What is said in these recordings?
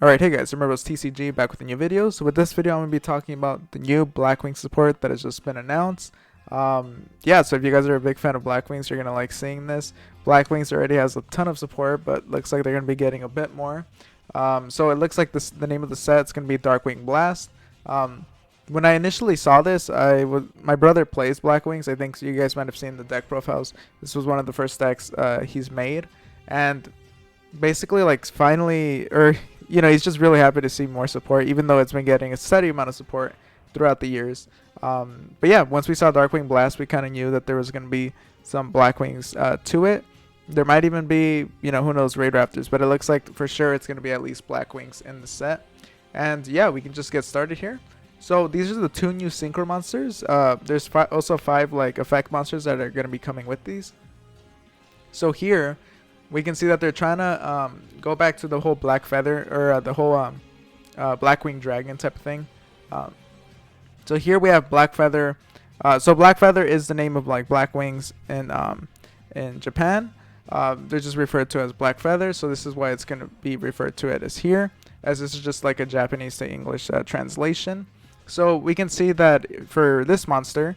Alright, hey guys, remember it's TCG back with a new video. So with this video, I'm going to be talking about the new Blackwing support that has just been announced. Yeah, so if you guys are a big fan of Blackwings, you're going to like seeing this. Blackwings already has a ton of support, but looks like they're going to be getting a bit more. So it looks like the name of the set is going to be Darkwing Blast. When I initially saw this, my brother plays Blackwings. I think you guys might have seen the deck profiles. This was one of the first decks he's made. And basically, like, finally, or he's just really happy to see more support, even though it's been getting a steady amount of support throughout the years. But yeah, once we saw Darkwing Blast, we kind of knew that there was going to be some Blackwings to it. There might even be, who knows, Raid Raptors, but it looks like for sure it's going to be at least Blackwings in the set. And yeah, we can just get started here. So these are the two new synchro monsters. There's also 5 like effect monsters that are going to be coming with these. So here we can see that they're trying to go back to the whole black feather, or the whole Blackwing dragon type of thing. So here we have black feather. So black feather is the name of like Blackwings in Japan. They're just referred to as black feather, so this is why it's going to be referred to it as here, as this is just like a Japanese to English translation. So we can see that for this monster,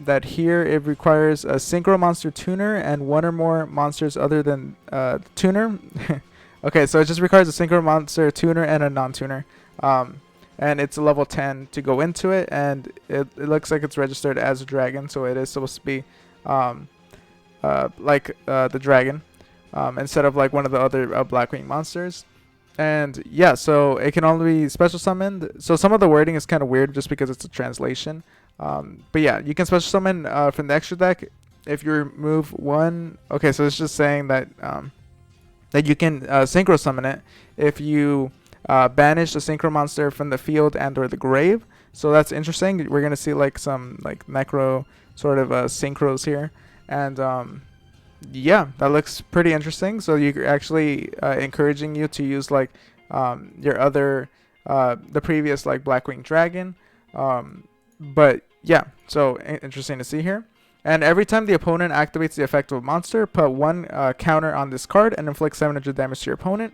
that here it requires a synchro monster tuner and one or more monsters other than tuner. Okay, so it just requires a synchro monster tuner and a non-tuner. And it's a level 10 to go into it, and it looks like it's registered as a dragon, so it is supposed to be like the dragon, instead of like one of the other Blackwing monsters. And yeah, so it can only be special summoned. So some of the wording is kind of weird just because it's a translation. But yeah, you can special summon from the extra deck if you remove one. Okay, so it's just saying that that you can synchro summon it if you banish a synchro monster from the field and or the grave. So that's interesting. We're gonna see like some like necro sort of synchros here, and yeah, that looks pretty interesting. So you're actually encouraging you to use like your other the previous like Blackwing dragon. But yeah, so interesting to see here. And every time the opponent activates the effect of a monster, put 1 counter on this card and inflict 700 damage to your opponent.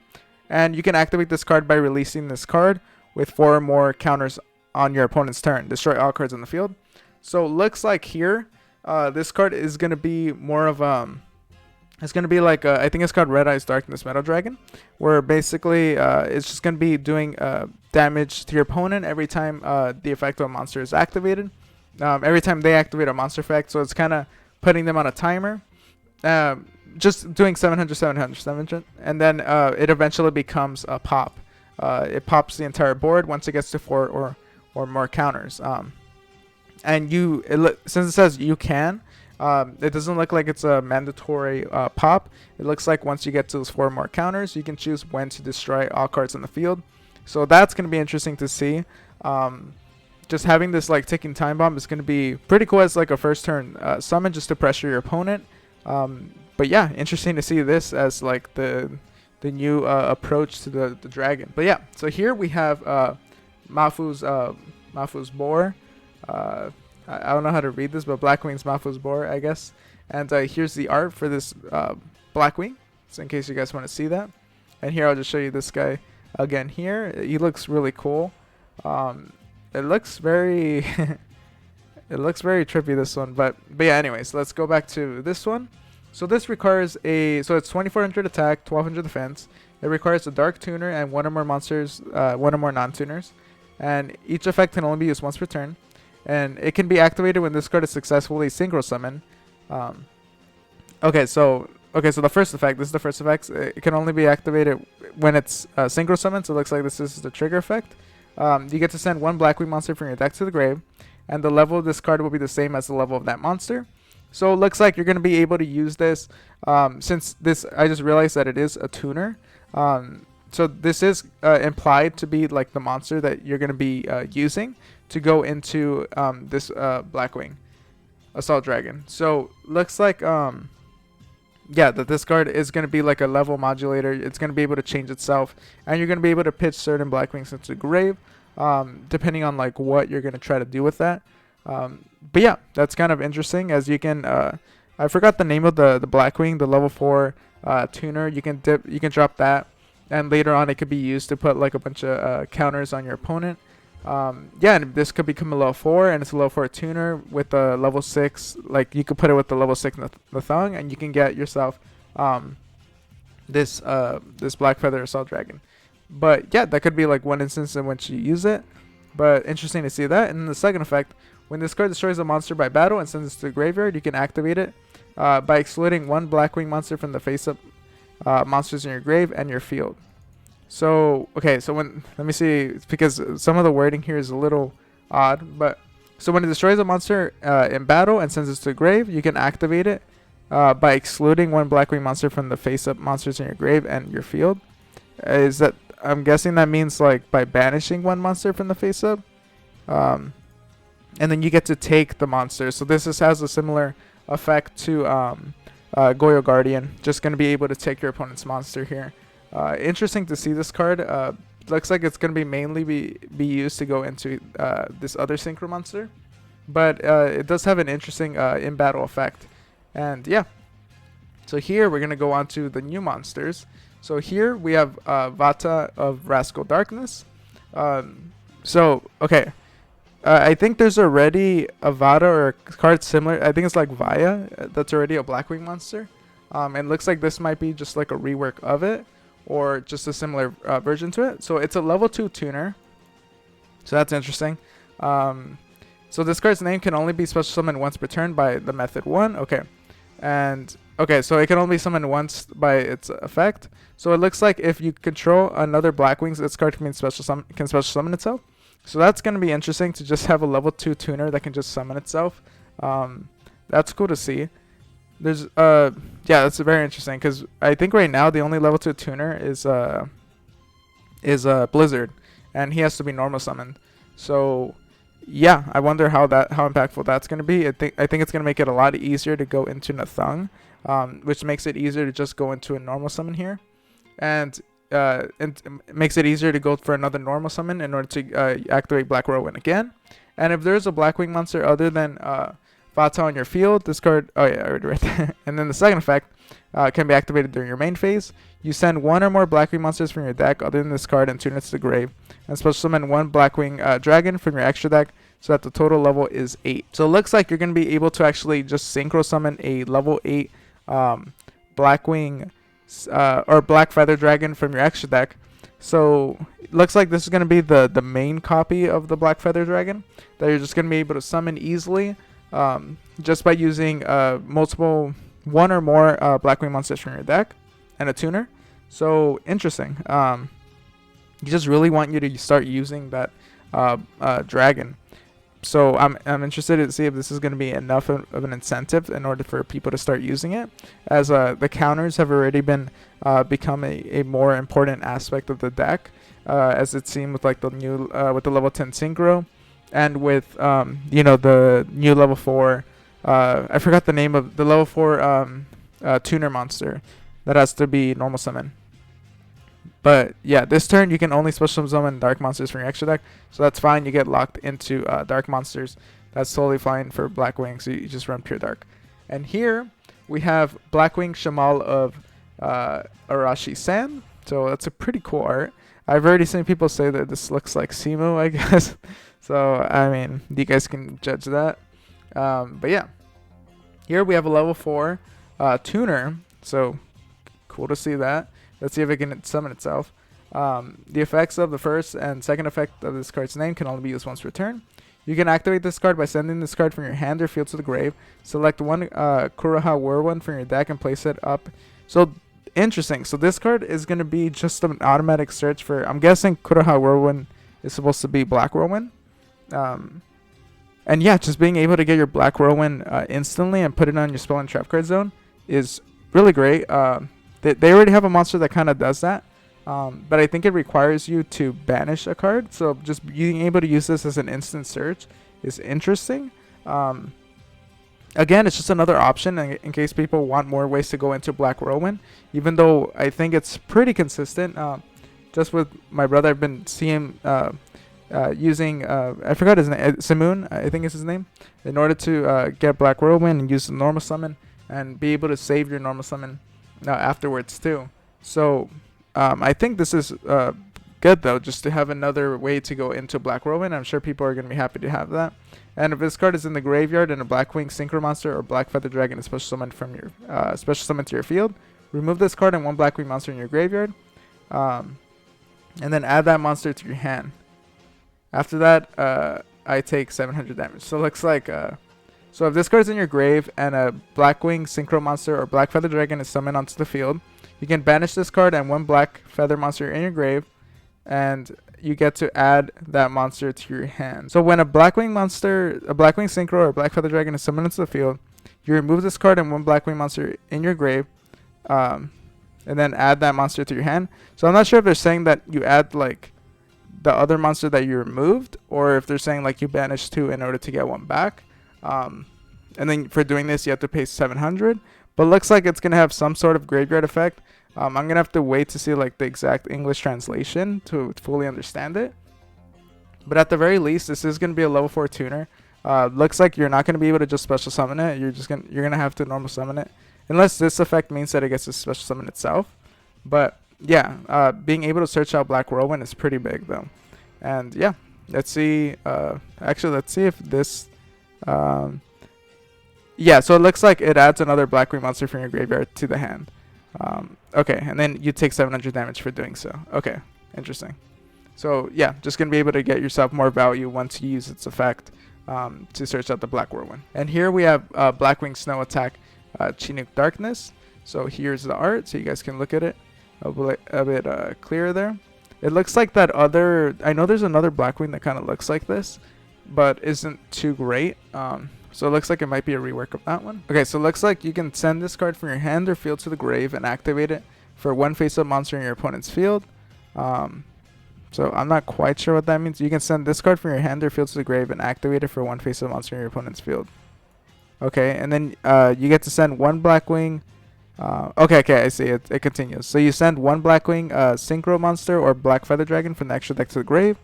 And you can activate this card by releasing this card with 4 more counters on your opponent's turn. Destroy all cards on the field. So looks like here, this card is going to be more of it's going to be like I think it's called Red Eyes Darkness Metal Dragon, where basically it's just going to be doing damage to your opponent every time the effect of a monster is activated. Every time they activate a monster effect, so it's kind of putting them on a timer. Just doing 700, 700, 700, and then it eventually becomes a pop. It pops the entire board once it gets to 4 or more counters. And since it says you can, it doesn't look like it's a mandatory pop. It looks like once you get to those 4 more counters, you can choose when to destroy all cards on the field. So that's going to be interesting to see. Just having this like ticking time bomb is going to be pretty cool as like a first turn summon, just to pressure your opponent. But yeah, interesting to see this as like the new approach to the dragon. But yeah, so here we have Mafu's Boar. I don't know how to read this, but Blackwing's Mafu's Boar, I guess. And here's the art for this Blackwing, so in case you guys want to see that. And here I'll just show you this guy again here. He looks really cool. It looks very it looks very trippy, this one, but yeah, anyways, let's go back to this one. So this requires so it's 2400 attack, 1200 defense. It requires a dark tuner and 1 or more monsters, 1 or more non-tuners, and each effect can only be used once per turn. And it can be activated when this card is successfully synchro summoned. Okay, so the first effect, this is the first effect. It can only be activated when it's synchro summoned. So it looks like this is the trigger effect. You get to send 1 Blackwing monster from your deck to the grave, and the level of this card will be the same as the level of that monster. So it looks like you're going to be able to use this, since this, I just realized that it is a tuner. So this is implied to be like the monster that you're going to be using to go into this Blackwing Assault Dragon. So looks like yeah, that this card is going to be like a level modulator. It's going to be able to change itself, and you're going to be able to pitch certain Blackwings into the grave, depending on like what you're going to try to do with that. But yeah, that's kind of interesting, as you can I forgot the name of the Blackwing, the level 4 tuner. You can drop that and later on it could be used to put like a bunch of counters on your opponent. Yeah, and this could become a level 4, and it's a level 4 tuner with a level 6. Like you could put it with the level 6 Nathung, and you can get yourself this Black Feather Assault Dragon. But yeah, that could be like one instance in which you use it. But interesting to see that. And the second effect, when this card destroys a monster by battle and sends it to the graveyard, you can activate it by excluding one Blackwing monster from the face-up monsters in your grave and your field. So, okay, so let me see, because some of the wording here is a little odd, but so when it destroys a monster in battle and sends it to the grave, you can activate it by excluding one Blackwing monster from the face-up monsters in your grave and your field. I'm guessing that means like by banishing one monster from the face-up, and then you get to take the monster. So this has a similar effect to Yugioh Guardian, just going to be able to take your opponent's monster here. Interesting to see this card. Looks like it's going to be mainly be used to go into this other synchro monster, but it does have an interesting in battle effect. And yeah, so here we're going to go on to the new monsters. So here we have Vata of Chinook Darkness. Okay, I think there's already a Vata or a card similar. I think it's like Vaya that's already a Blackwing monster. And looks like this might be just like a rework of it, or just a similar version to it. So it's a level 2 tuner. So that's interesting. So this card's name can only be special summoned once per turn by the method 1. Okay. And okay, so it can only be summoned once by its effect. So it looks like if you control another Blackwing, this card can special summon itself. So that's going to be interesting to just have a level 2 tuner that can just summon itself. That's cool to see. There's yeah, that's very interesting, because I think right now the only level 2 tuner is Blizzard, and he has to be normal summoned. So yeah, I wonder how impactful that's going to be. I think it's going to make it a lot easier to go into Nathung, which makes it easier to just go into a normal summon here, and makes it easier to go for another normal summon in order to activate Black Whirlwind again. And if there's a Blackwing monster other than Vata on your field, this card, oh yeah, I already read that. And then the second effect can be activated during your main phase. You send one or more Blackwing monsters from your deck other than this card and tune it to the grave, and special summon one Blackwing dragon from your extra deck, so that the total level is 8. So it looks like you're going to be able to actually just synchro summon a level 8 Blackwing or Black Feather Dragon from your extra deck. So it looks like this is going to be the main copy of the Black Feather Dragon that you're just going to be able to summon easily, just by using one or more Blackwing monsters from your deck and a tuner. So interesting. You just really want you to start using that dragon. So I'm interested to see if this is going to be enough of an incentive in order for people to start using it, as the counters have already been become a more important aspect of the deck, as it seemed with like the new with the level 10 synchro, and with the new level 4. I forgot the name of the level 4 tuner monster that has to be normal summon. But yeah, this turn you can only special summon dark monsters from your extra deck, so that's fine. You get locked into dark monsters. That's totally fine for Blackwing, so you just run pure dark. And here we have Blackwing Shamal of Arashi-san. So that's a pretty cool art. I've already seen people say that this looks like Simu, I guess. So I mean, you guys can judge that. But yeah, here we have a level 4 tuner. So cool to see that. Let's see if it can summon itself. The effects of the first and second effect of this card's name can only be used once per turn. You can activate this card by sending this card from your hand or field to the grave. Select one Kuraha Whirlwind from your deck and place it up. So interesting. So this card is going to be just an automatic search for, I'm guessing Kuraha Whirlwind is supposed to be Black Whirlwind. And yeah, just being able to get your Black Whirlwind instantly and put it on your spell and trap card zone is really great. They already have a monster that kind of does that, but I think it requires you to banish a card. So just being able to use this as an instant search is interesting. Again, it's just another option in case people want more ways to go into Black Whirlwind, even though I think it's pretty consistent. Just with my brother, I've been seeing using, I forgot his name, Simoon, I think is his name, in order to get Black Whirlwind and use the normal summon and be able to save your normal summon afterwards too. So I think this is good though, just to have another way to go into Black Whirlwind. I'm sure people are going to be happy to have that. And if this card is in the graveyard and a Blackwing Synchro Monster or Black Feather Dragon is special summoned from your special summon to your field, remove this card and one Blackwing monster in your graveyard, and then add that monster to your hand. After that, I take 700 damage. So it looks like so if this card is in your grave and a Blackwing Synchro Monster or Black Feather Dragon is summoned onto the field, you can banish this card and one Black Feather Monster in your grave, and you get to add that monster to your hand. So when a Blackwing monster, a Blackwing Synchro or Black Feather Dragon is summoned into the field, you remove this card and one Blackwing monster in your grave, and then add that monster to your hand. So I'm not sure if they're saying that you add like the other monster that you removed, or if they're saying like you banish 2 in order to get 1 back. And then for doing this, you have to pay 700. But it looks like it's gonna have some sort of graveyard effect. I'm gonna have to wait to see like the exact English translation to fully understand it. But at the very least, this is gonna be a level 4 tuner. Looks like you're not gonna be able to just special summon it. You're gonna have to normal summon it, unless this effect means that it gets to special summon itself. But yeah, being able to search out Black Whirlwind is pretty big though. And yeah, let's see. Actually, let's see if this. Yeah, so it looks like it adds another Blackwing monster from your graveyard to the hand. Okay, and then you take 700 damage for doing so. Okay, interesting. So yeah, just gonna be able to get yourself more value once you use its effect to search out the Black Whirlwind. And here we have Blackwing Snow Attack Chinook Darkness. So here's the art, so you guys can look at it a bit clearer there. It looks like that other. I know there's another Blackwing that kind of looks like this, but isn't too great. So it looks like it might be a rework of that one. Okay, so it looks like you can send this card from your hand or field to the grave and activate it for 1 face-up monster in your opponent's field. So I'm not quite sure what that means. You can send this card from your hand or field to the grave and activate it for 1 face-up monster in your opponent's field. Okay, and then you get to send 1 Blackwing. Okay, I see it. It continues. So you send 1 Blackwing Synchro Monster or Black Feather Dragon from the extra deck to the grave,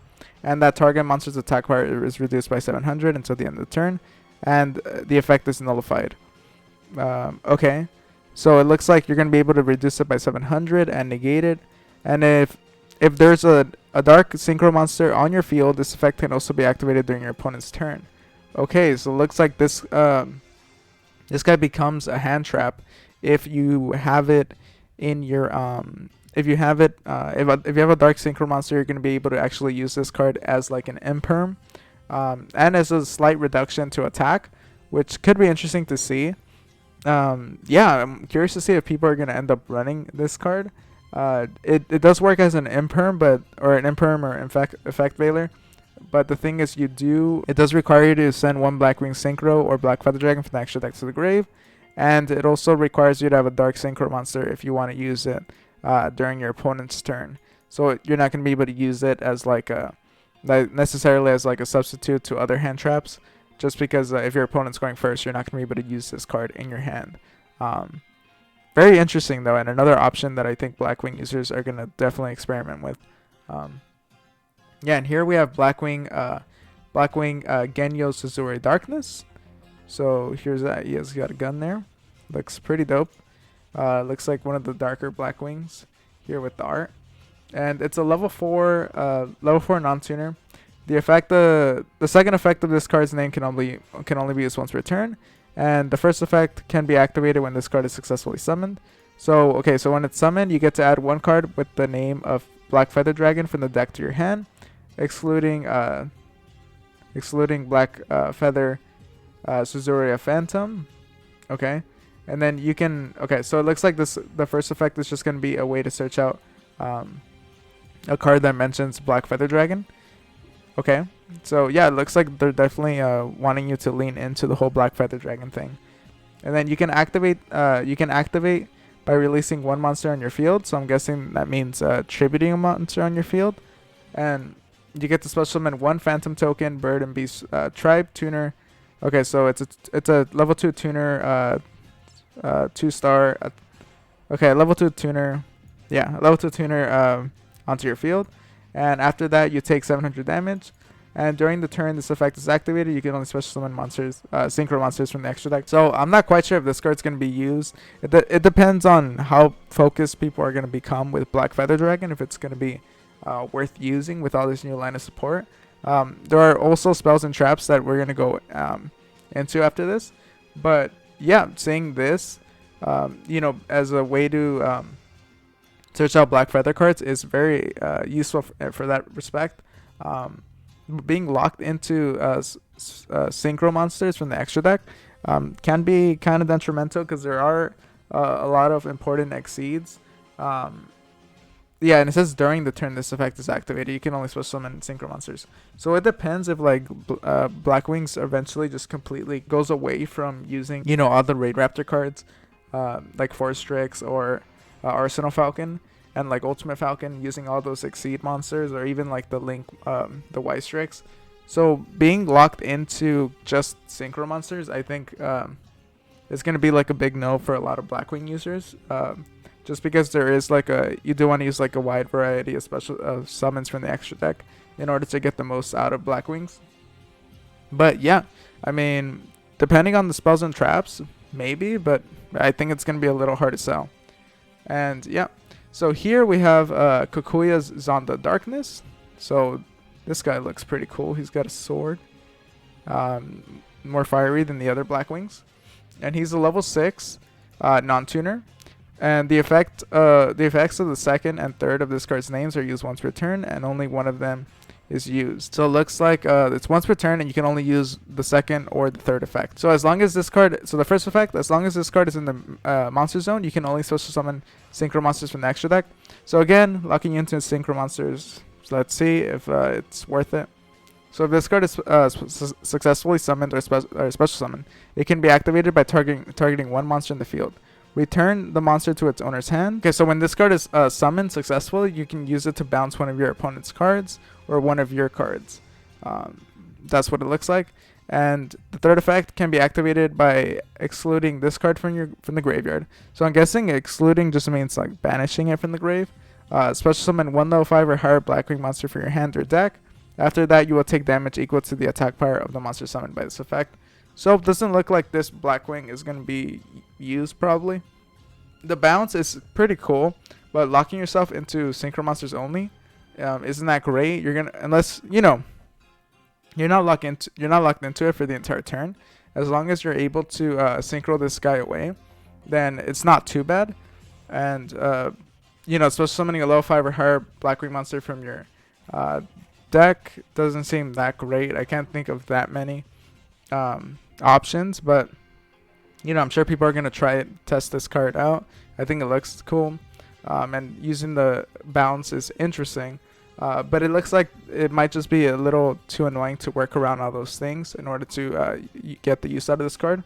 and that target monster's attack power is reduced by 700 until the end of the turn, and the effect is nullified. Okay, so it looks like you're going to be able to reduce it by 700 and negate it, and if there's a dark Synchro Monster on your field, this effect can also be activated during your opponent's turn. Okay, so it looks like this this guy becomes a hand trap if you have it in your if you have a dark Synchro Monster, you're going to be able to actually use this card as like an imperm, and as a slight reduction to attack, which could be interesting to see. Yeah, I'm curious to see if people are going to end up running this card. It does work as an imperm, or effect veiler. But the thing is, it does require you to send 1 Blackwing Synchro or Black Feather Dragon from the extra deck to the grave, and it also requires you to have a Dark Synchro Monster if you want to use it during your opponent's turn. So you're not going to be able to use it as necessarily as like a substitute to other hand traps, just because if your opponent's going first, you're not going to be able to use this card in your hand. Very interesting though, and another option that I think Blackwing users are going to definitely experiment with. Yeah, and here we have Blackwing Yugioh Suzurai Darkness. So here's that. He has got a gun there. Looks pretty dope. Looks like one of the darker Blackwings here with the art. And it's a level 4 non-tuner. The second effect of this card's name can only be used once per turn. And the first effect can be activated when this card is successfully summoned. So okay, so when it's summoned, you get to add 1 card with the name of Black Feather Dragon from the deck to your hand, excluding Black Feather Suzuria Phantom. Okay, and then you can. Okay, so it looks like the first effect is just going to be a way to search out a card that mentions Black Feather Dragon. Okay, so yeah, it looks like they're definitely wanting you to lean into the whole Black Feather Dragon thing. And then you can activate by releasing 1 monster on your field. So I'm guessing that means tributing a monster on your field. And you get to special summon 1 Phantom Token, Bird and Beast Tribe Tuner. Okay, so it's a level 2 tuner, 2-star. Okay, level 2 tuner. Yeah, level 2 tuner onto your field. And after that, you take 700 damage. And during the turn this effect is activated, you can only special summon monsters, synchro monsters from the extra deck. So I'm not quite sure if this card's going to be used. It depends on how focused people are going to become with Black Feather Dragon, if it's going to be worth using with all this new line of support. There are also spells and traps that we're going to go into after this. But yeah, seeing this, as a way to search out Black Feather cards is very useful for that respect. Being locked into synchro monsters from the extra deck can be kind of detrimental because there are a lot of important exceeds. Yeah, and it says during the turn this effect is activated, you can only special summon synchro monsters. So it depends if like Blackwings eventually just completely goes away from using all the Raid Raptor cards, like Force Strix or Arsenal Falcon, and like Ultimate Falcon, using all those Exceed monsters, or even like the Link, the White Strix. So being locked into just synchro monsters, I think is going to be like a big no for a lot of Blackwing users. Just because there is like you do want to use like a wide variety of special summons from the extra deck in order to get the most out of Blackwings. But yeah, I mean, depending on the spells and traps, maybe, but I think it's going to be a little hard to sell. And yeah, so here we have Kokuya's Darkness. So this guy looks pretty cool. He's got a sword, more fiery than the other Blackwings, and he's a level 6 non-tuner. And the effects of the second and third of this card's names are used once per turn, and only one of them is used. So it looks like it's once per turn, and you can only use the second or the third effect. So as long as this card, the first effect, as long as this card is in the monster zone, you can only special summon synchro monsters from the extra deck. So again, locking into synchro monsters. So let's see if it's worth it. So if this card is successfully summoned or special summoned, it can be activated by targeting one monster in the field. Return the monster to its owner's hand. Okay, so when this card is summoned successfully, you can use it to bounce one of your opponent's cards or one of your cards. That's what it looks like. And the third effect can be activated by excluding this card from the graveyard. So I'm guessing excluding just means like banishing it from the grave. Special summon 1 level 5 or higher Blackwing monster for your hand or deck. After that, you will take damage equal to the attack power of the monster summoned by this effect. So it doesn't look like this Blackwing is going to be used probably. The bounce is pretty cool, but locking yourself into synchro monsters only isn't that great. You're gonna, unless you're not locked into it for the entire turn. As long as you're able to synchro this guy away, then it's not too bad. And special summoning a level 5 or higher Blackwing monster from your deck doesn't seem that great. I can't think of that many options, but I'm sure people are gonna test this card out. I think it looks cool, and using the bounce is interesting, but it looks like it might just be a little too annoying to work around all those things in order to get the use out of this card.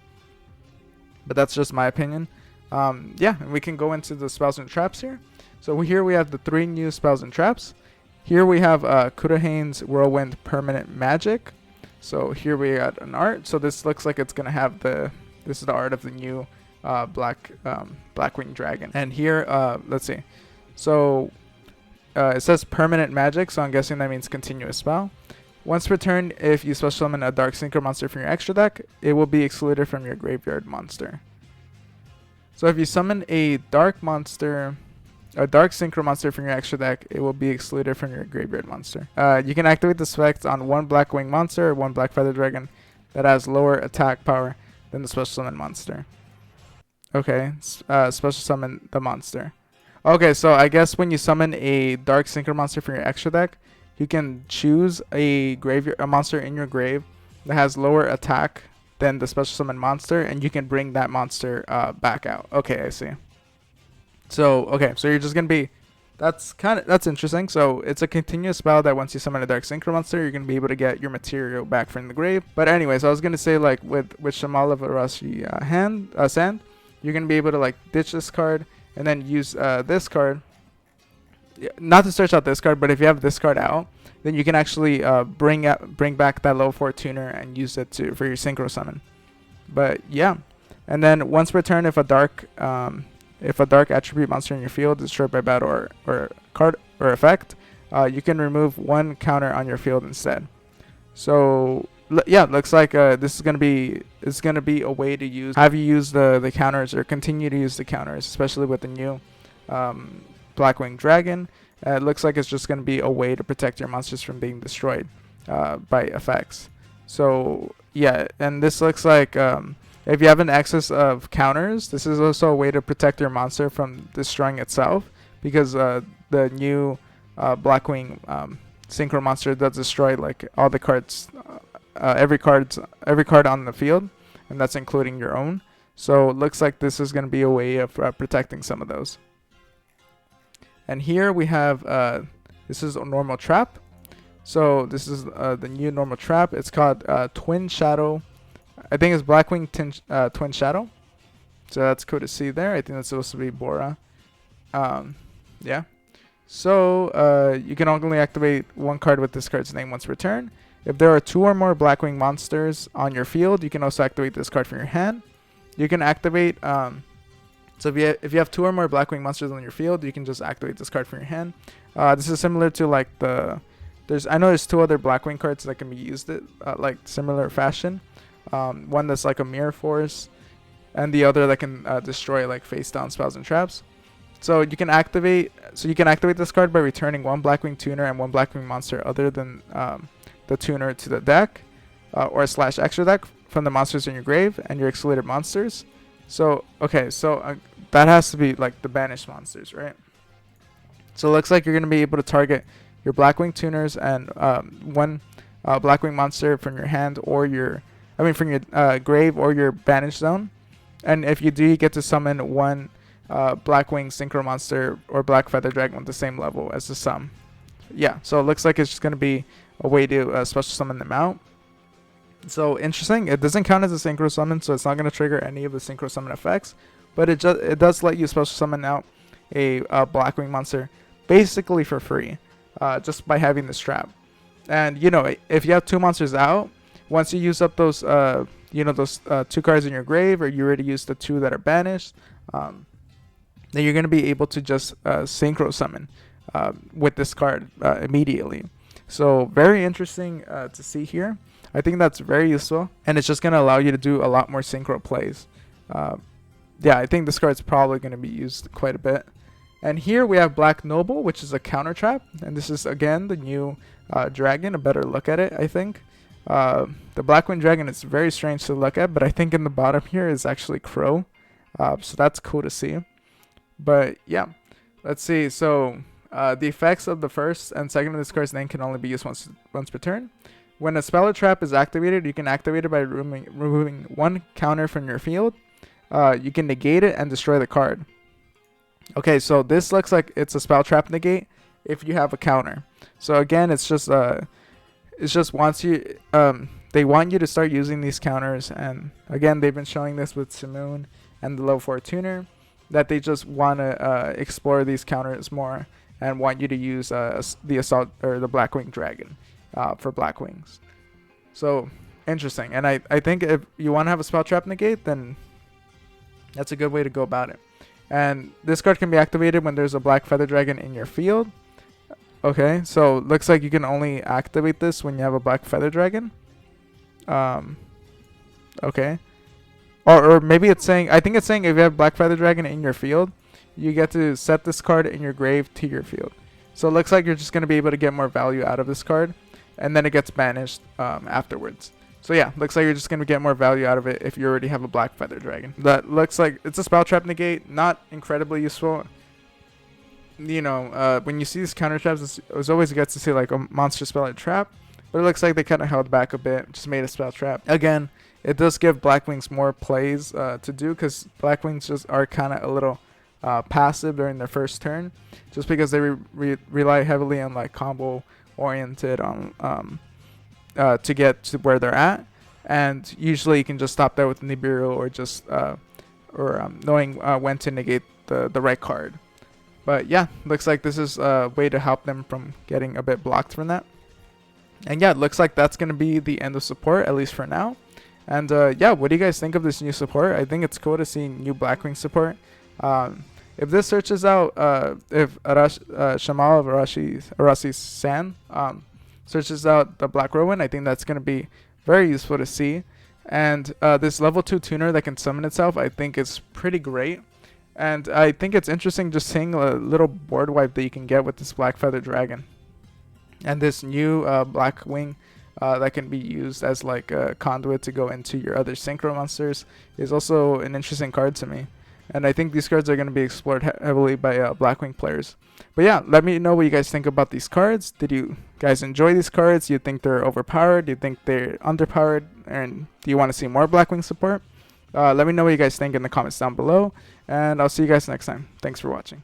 But that's just my opinion. Yeah, and we can go into the spells and traps here. So here we have the 3 new spells and traps. Here we have Kudahane's Whirlwind Permanent Magic. So here we got an art. So this looks like it's gonna have this is the art of the new Blackwing Dragon. And here, let's see. So it says permanent magic, so I'm guessing that means continuous spell. Once per turn, if you special summon a dark synchro monster from your extra deck, it will be excluded from your graveyard monster. So if you summon a dark synchro monster from your extra deck, it will be excluded from your graveyard monster. You can activate this effect on one Blackwing monster or one Black Feather Dragon that has lower attack power than the special summon monster. Okay, special summon the monster. Okay, so I guess when you summon a dark synchro monster from your extra deck, you can choose a monster in your grave that has lower attack than the special summon monster, and you can bring that monster back out. Okay, I see. So so you're just gonna be, that's interesting. So it's a continuous spell that once you summon a dark synchro monster, you're gonna be able to get your material back from the grave. But anyways, I was gonna say, like, with Shamal of Arashi Sand, you're gonna be able to like ditch this card and then use this card. Not to search out this card, but if you have this card out, then you can actually bring back that level 4 tuner and use it for your synchro summon. But yeah, and then once per turn, if a dark attribute monster in your field is destroyed by battle or card or effect, you can remove 1 counter on your field instead. So yeah, looks like this is gonna be a way to have you use the counters, or continue to use the counters, especially with the new Blackwing Dragon. It looks like it's just gonna be a way to protect your monsters from being destroyed by effects. So yeah, and this looks like if you have an excess of counters, this is also a way to protect your monster from destroying itself, because the new Blackwing synchro monster does destroy like all the cards, every card on the field, and that's including your own. So it looks like this is going to be a way of protecting some of those. And here we have this is a normal trap. So this is the new normal trap. It's called Twin Shadow. I think it's Blackwing Twin Shadow. So that's cool to see there. I think that's supposed to be Bora. Yeah. So you can only activate one card with this card's name once per turn. If there are 2 or more Blackwing monsters on your field, you can also activate this card from your hand. You can activate. So if you have 2 or more Blackwing monsters on your field, you can just activate this card from your hand. This is similar to like I know there's 2 other Blackwing cards that can be used like similar fashion. One that's like a mirror force, and the other that can destroy like face down spells and traps. So you can activate this card by returning 1 Blackwing tuner and 1 Blackwing monster other than the tuner to the deck, or / extra deck from the monsters in your grave and your excluded monsters. So okay, so that has to be like the banished monsters, right? So it looks like you're gonna be able to target your Blackwing tuners and 1 Blackwing monster from your hand, or from your grave or your banished zone. And if you do, you get to summon 1 Blackwing synchro monster or Black Feather Dragon with the same level as the sum. Yeah, so it looks like it's just gonna be a way to special summon them out. So interesting. It doesn't count as a synchro summon, so it's not going to trigger any of the synchro summon effects, but it does let you special summon out a Blackwing monster basically for free, just by having this trap. And you know, if you have 2 monsters out, once you use up those 2 cards in your grave, or you already used the 2 that are banished, then you're going to be able to just synchro summon with this card immediately. So very interesting to see here. I think that's very useful, and it's just going to allow you to do a lot more synchro plays. Yeah, I think this card's probably going to be used quite a bit. And here we have Black Noble, which is a counter trap, and this is again the new dragon. A better look at it, I think. The Blackwing Dragon is very strange to look at, but I think in the bottom here is actually Crow, so that's cool to see. But yeah, let's see. So the effects of the first and second of this card's name can only be used once per turn. When a spell or trap is activated, you can activate it by removing 1 counter from your field. You can negate it and destroy the card. Okay, so this looks like it's a spell trap negate if you have a counter. So again, it's just wants you they want you to start using these counters, and again, they've been showing this with Simoon and the level 4 tuner, that they just want to explore these counters more and want you to use the assault or the Blackwing Dragon for Blackwings. So interesting. And I think if you want to have a spell trap negate, then that's a good way to go about it. And this card can be activated when there's a Black Feather Dragon in your field. Okay, so looks like you can only activate this when you have a Black Feather Dragon. Okay. Or maybe it's saying, I think it's saying if you have Black Feather Dragon in your field, you get to set this card in your grave to your field. So it looks like you're just going to be able to get more value out of this card, and then it gets banished afterwards. So yeah, looks like you're just going to get more value out of it if you already have a Black Feather Dragon. That looks like it's a spell trap negate, not incredibly useful. You know, when you see these counter traps, it's always good to see like a monster spell or trap, but it looks like they kind of held back a bit, just made a spell trap. Again, it does give Blackwings more plays to do, because Blackwings just are kind of a little passive during their first turn, just because they rely heavily on like combo oriented on to get to where they're at, and usually you can just stop there with Nibiru, or just knowing when to negate the right card. But yeah, looks like this is a way to help them from getting a bit blocked from that. And yeah, it looks like that's going to be the end of support, at least for now. And yeah, what do you guys think of this new support? I think it's cool to see new Blackwing support. If this searches out, if Shamal of Arasi-san searches out the Black Rowan. I think that's going to be very useful to see. And this level 2 tuner that can summon itself, I think is pretty great. And I think it's interesting just seeing a little board wipe that you can get with this Black Feather Dragon. And this new Blackwing that can be used as like a conduit to go into your other synchro monsters is also an interesting card to me. And I think these cards are going to be explored heavily by Blackwing players. But yeah, let me know what you guys think about these cards. Did you guys enjoy these cards? Do you think they're overpowered? Do you think they're underpowered? And do you want to see more Blackwing support? Let me know what you guys think in the comments down below. And I'll see you guys next time. Thanks for watching.